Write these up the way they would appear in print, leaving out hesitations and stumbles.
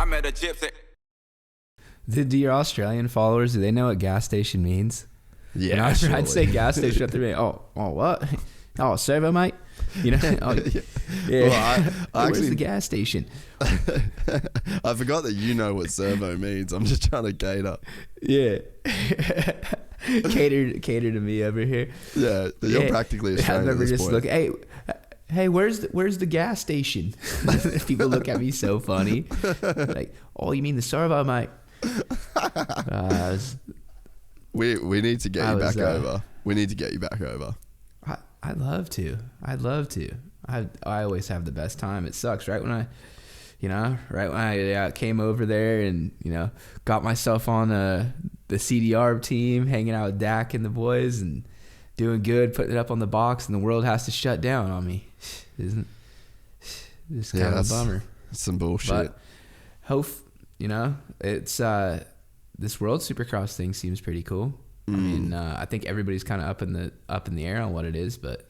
I met a gypsy. Do your Australian followers, do they know what gas station means? Yeah, I'd say gas station up there. Oh, what? Oh, servo, mate. You know? Oh, yeah. Well, I Where's actually, the gas station? I forgot that you know what servo means. I'm just trying to cater. Yeah. cater to me over here. Yeah, you're practically Australian. I remember at this just point. looking, hey, where's the gas station? People look at me so funny. Like, oh, you mean the servo, mate? We need to get you back over. We need to get you back over. I'd love to. I always have the best time. It sucks right when I came over there and got myself on the CDR team, hanging out with Dak and the boys and doing good, putting it up on the box, and the world has to shut down on me. Isn't it's kind of a bummer. It's some bullshit. But it's this World Supercross thing seems pretty cool. I mean, I think everybody's kind of up in the air on what it is, but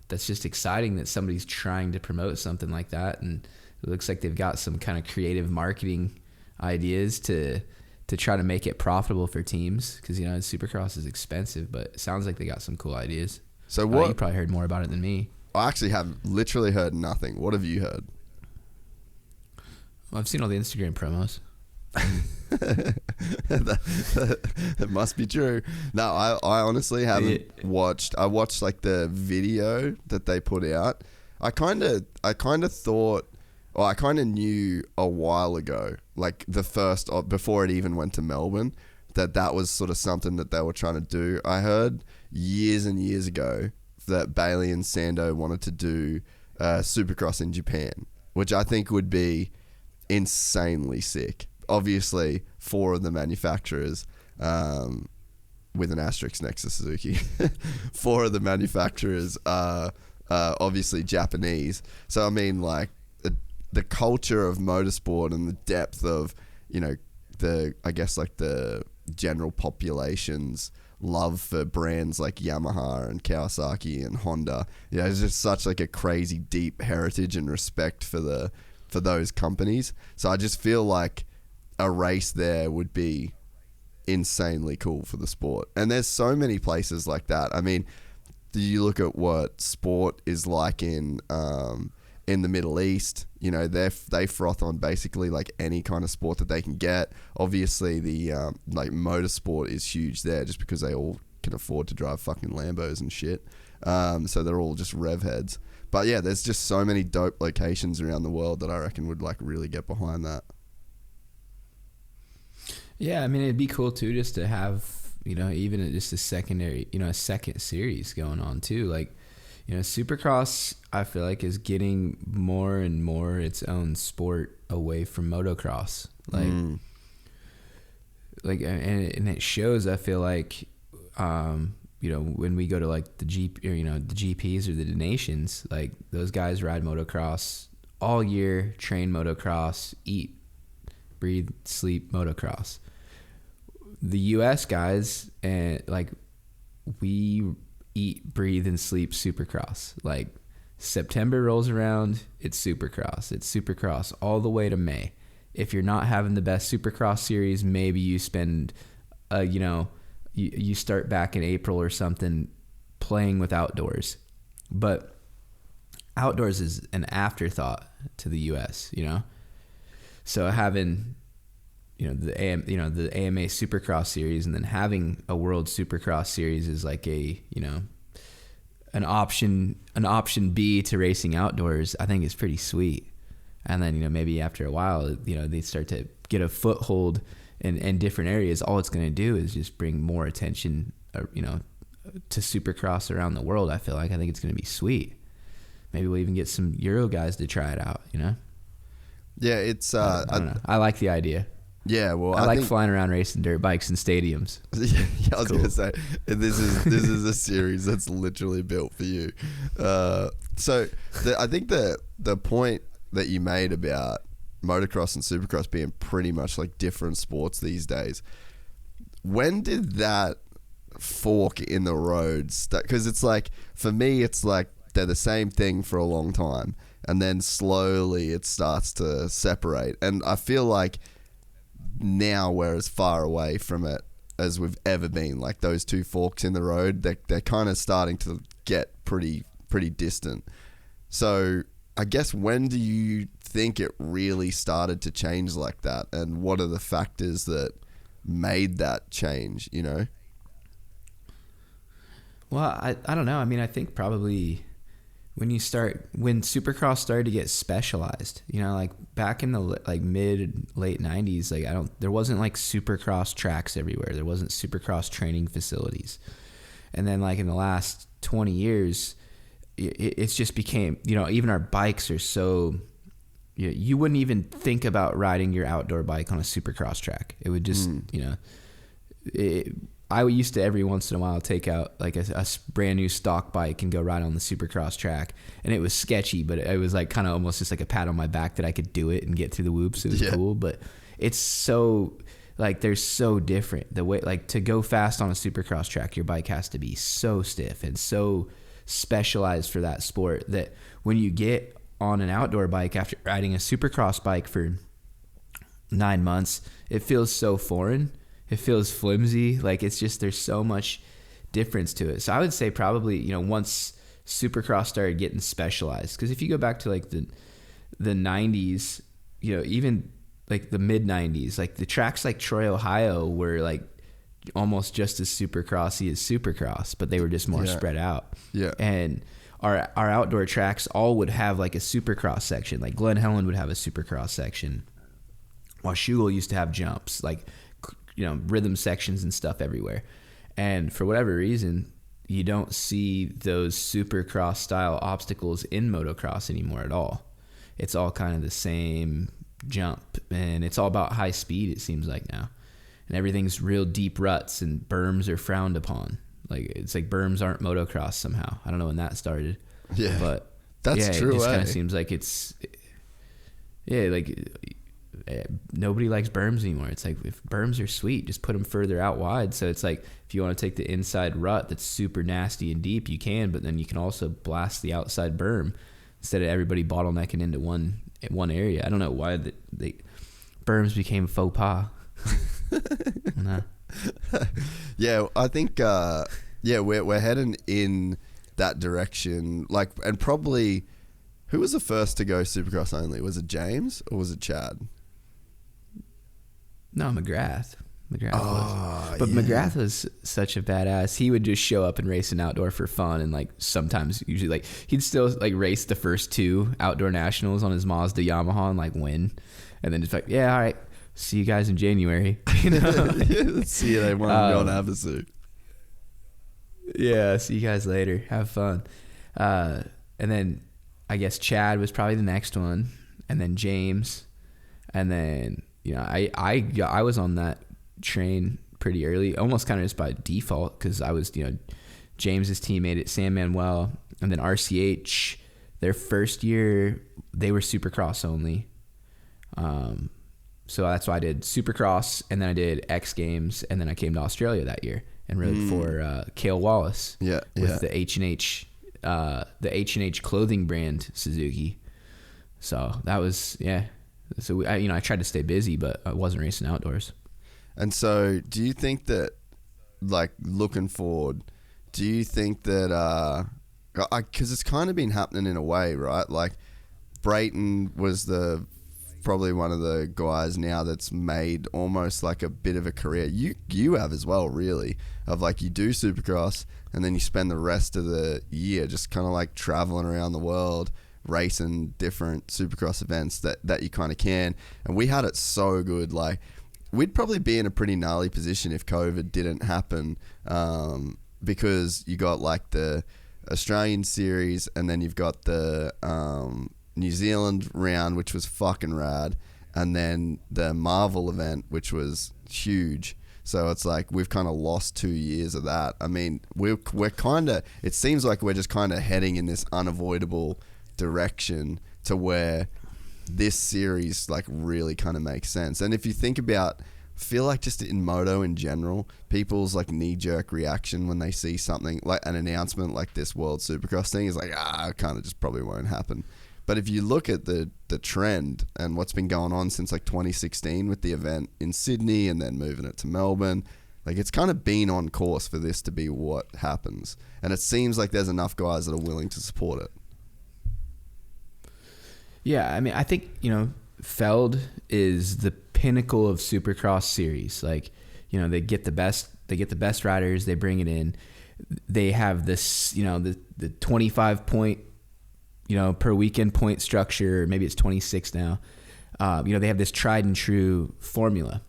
that's just exciting that somebody's trying to promote something like that, and it looks like they've got some kind of creative marketing ideas to try to make it profitable for teams, because Supercross is expensive, but it sounds like they got some cool ideas. So what? You probably heard more about it than me. I actually have literally heard nothing. What have you heard? Well, I've seen all the Instagram promos. that must be true. No, I honestly haven't watched. I watched like the video that they put out. I kind of thought, or I kind of knew a while ago, like the first, before it even went to Melbourne, that was sort of something that they were trying to do. I heard years and years ago that Bailey and Sando wanted to do Supercross in Japan, which I think would be insanely sick. Obviously, 4 of the manufacturers, with an asterisk next to Suzuki, 4 of the manufacturers are obviously Japanese. So, I mean, like, the culture of motorsport and the depth of, the general population's love for brands like Yamaha and Kawasaki and Honda. It's just such like a crazy deep heritage and respect for those companies. So I just feel like a race there would be insanely cool for the sport. And there's so many places like that. I mean, do you look at what sport is like in the Middle East? They froth on basically like any kind of sport that they can get. Obviously, the like motorsport is huge there, just because they all can afford to drive fucking Lambos and shit. So they're all just rev heads. But yeah, there's just so many dope locations around the world that I reckon would like really get behind that. Yeah, I mean, it'd be cool too just to have, even just a secondary, a second series going on too. Like, Supercross, I feel like, is getting more and more its own sport away from motocross. And it shows, I feel like, when we go to like the the GPs or the nations, like those guys ride motocross all year, train motocross, eat, breathe, sleep motocross. The US guys, we eat, breathe, and sleep Supercross. Like, September rolls around, it's Supercross all the way to May. If you're not having the best Supercross series, maybe you spend you start back in April or something playing with outdoors. But outdoors is an afterthought to the US, So having the AMA Supercross series, and then having a World Supercross series is like an option B to racing outdoors. I think is pretty sweet. And then maybe after a while they start to get a foothold in different areas. All it's going to do is just bring more attention to Supercross around the world. I think it's going to be sweet. Maybe we'll even get some Euro guys to try it out. Yeah, it's I don't know. I like the idea. Yeah, well, I like flying around racing dirt bikes in stadiums. Yeah, I was gonna say this is a series that's literally built for you. I think the point that you made about motocross and supercross being pretty much like different sports these days. When did that fork in the road? Because it's like, for me, it's like they're the same thing for a long time. and then slowly it starts to separate. And I feel like now we're as far away from it as we've ever been. Like those two forks in the road, they're kind of starting to get pretty distant. So I guess, when do you think it really started to change like that, and what are the factors that made that change, you know? Well, I don't know. I mean, I think probably when Supercross started to get specialized, you know, like back in the like late 90s, like there wasn't like Supercross tracks everywhere. There wasn't Supercross training facilities. And then like in the last 20 years, it's just became, you know, even our bikes are so, you wouldn't even think about riding your outdoor bike on a Supercross track. It would just, you know, I used to every once in a while take out like a brand new stock bike and go ride on the Supercross track, and it was sketchy, but it was like kind of almost just like a pat on my back that I could do it and get through the whoops. It was cool, but it's so like they're so different. The way, like, to go fast on a Supercross track, your bike has to be so stiff and so specialized for that sport that when you get on an outdoor bike after riding a Supercross bike for 9 months, it feels so foreign. It feels flimsy. Like, it's just, there's so much difference to it. So I would say probably, you know, once Supercross started getting specialized, because if you go back to like the 90s, you know, even like the mid 90s, like the tracks like Troy, Ohio were like almost just as Supercrossy as Supercross, but they were just more spread out. Yeah. And our outdoor tracks all would have like a Supercross section. Like Glen Helen would have a Supercross section, while Schugle used to have jumps, like, you know, rhythm sections and stuff everywhere. And for whatever reason, you don't see those Supercross style obstacles in motocross anymore at all. It's all kind of the same jump, and it's all about high speed, it seems like now. And everything's real deep ruts, and berms are frowned upon. Like, it's like berms aren't motocross somehow. I don't know when that started. Yeah. But that's true. It just kind of seems like it's, like, nobody likes berms anymore. It's like, if berms are sweet, just put them further out wide. So it's like, if you want to take the inside rut that's super nasty and deep, you can, but then you can also blast the outside berm instead of everybody bottlenecking into one area. I don't know why the berms became faux pas. Nah. Yeah, I think we're heading in that direction. Like, and probably, who was the first to go Supercross only? Was it James or was it Chad? No, McGrath. Was. But McGrath was such a badass. He would just show up and race an outdoor for fun, and like sometimes, usually, like he'd still like race the first 2 outdoor nationals on his Mazda Yamaha and like win, and then just like, yeah, all right, see you guys in January. You know? See you. They want to go have a suit. Yeah, see you guys later. Have fun. And then I guess Chad was probably the next one, and then James, and then, you know, I was on that train pretty early, almost kind of just by default, because I was, you know, James's teammate at San Manuel, and then RCH, their first year they were Supercross only. So that's why I did Supercross, and then I did X Games, and then I came to Australia that year and rode for Cale Wallace with the H&H clothing brand Suzuki. So that was, So I tried to stay busy, but I wasn't racing outdoors. And so, do you think that, like, looking forward, do you think that, because it's kind of been happening in a way, right? Like, Brayton was probably one of the guys now that's made almost like a bit of a career. You have as well, really, of like, you do Supercross and then you spend the rest of the year just kind of like traveling around the world, racing different Supercross events that you kind of can. And we had it so good. Like, we'd probably be in a pretty gnarly position if COVID didn't happen, because you got like the Australian series, and then you've got the New Zealand round, which was fucking rad, and then the Marvel event, which was huge. So it's like we've kind of lost 2 years of that. I mean, we're kind of, it seems like we're just kind of heading in this unavoidable direction to where this series like really kind of makes sense. And if you think about, feel like just in moto in general, people's like knee-jerk reaction when they see something like an announcement like this World Supercross thing is like, kind of just probably won't happen. But if you look at the trend and what's been going on since like 2016 with the event in Sydney and then moving it to Melbourne, like it's kind of been on course for this to be what happens. And it seems like there's enough guys that are willing to support it. Yeah, I mean, I think, Feld is the pinnacle of Supercross series. Like, they get the best riders, they bring it in. They have this, the 25 point, per weekend point structure. Maybe it's 26 now. They have this tried and true formula.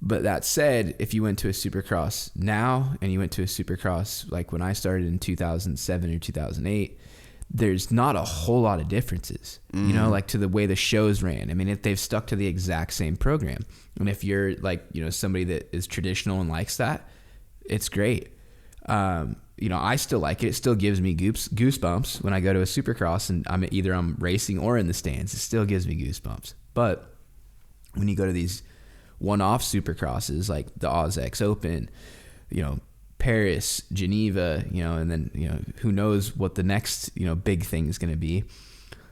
But that said, if you went to a Supercross now and you went to a Supercross like when I started in 2007 or 2008, there's not a whole lot of differences, like to the way the shows ran. I mean, if they've stuck to the exact same program, and if you're like, somebody that is traditional and likes that, it's great. I still like it. It still gives me goosebumps when I go to a Supercross and I'm racing or in the stands. It still gives me goosebumps. But when you go to these one-off Supercrosses like the AUS-X Open, Paris, Geneva, and then, who knows what the next, big thing is going to be.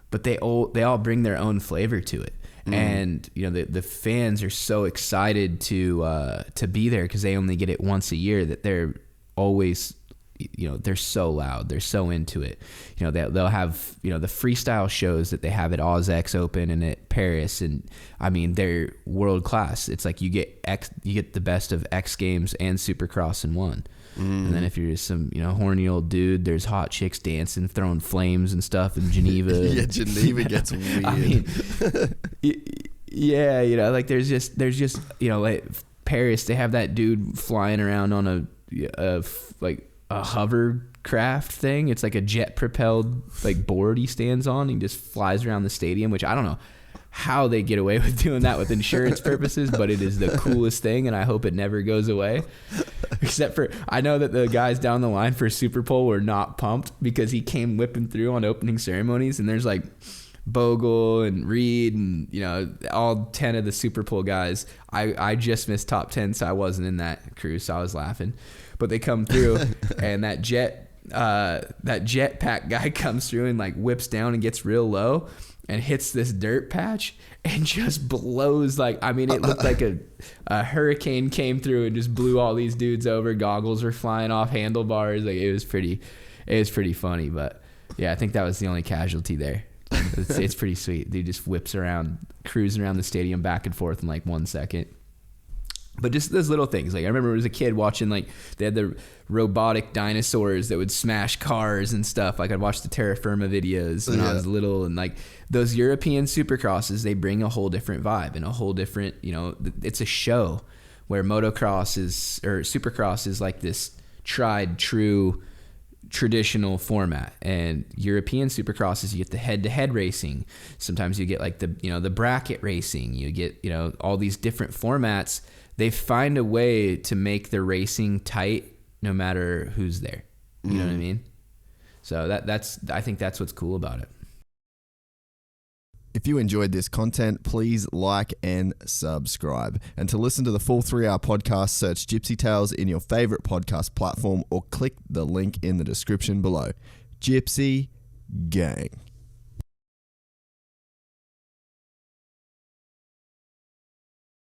But they all bring their own flavor to it. And, the fans are so excited to be there because they only get it once a year that they're always, they're so loud. They're so into it. They'll have, the freestyle shows that they have at AUS-X Open and at Paris. And I mean, they're world class. It's like you get the best of X Games and Supercross in one. And then if you're just some, horny old dude, there's hot chicks dancing, throwing flames and stuff in Geneva. Yeah, Geneva gets weird. I mean, yeah, like there's just, like Paris, they have that dude flying around on a hovercraft thing. It's like a jet propelled like board he stands on. He just flies around the stadium, which I don't know how they get away with doing that with insurance purposes, but it is the coolest thing, and I hope it never goes away. Except for, I know that the guys down the line for Super Pole were not pumped because he came whipping through on opening ceremonies, and there's like Bogle and Reed and, all 10 of the Super Pole guys. I just missed top 10, so I wasn't in that crew, so I was laughing. But they come through, and that jetpack guy comes through and like whips down and gets real low and hits this dirt patch and just blows it looked like a hurricane came through and just blew all these dudes over. Goggles were flying off handlebars. Like it was pretty funny. But yeah, I think that was the only casualty there. It's pretty sweet. Dude just whips around, cruising around the stadium back and forth in like 1 second. But just those little things. Like I remember as a kid watching, like they had the robotic dinosaurs that would smash cars and stuff. Like I'd watch the Terra Firma videos when I was little, and like those European Supercrosses, they bring a whole different vibe and a whole different, it's a show where Supercross is like this tried true traditional format, and European Supercrosses, you get the head-to-head racing. Sometimes you get like the bracket racing. You get, all these different formats. They find a way to make the racing tight no matter who's there. You know what I mean? So I think that's what's cool about it. If you enjoyed this content, please like and subscribe. And to listen to the full 3-hour podcast, search Gypsy Tales in your favorite podcast platform or click the link in the description below. Gypsy Gang.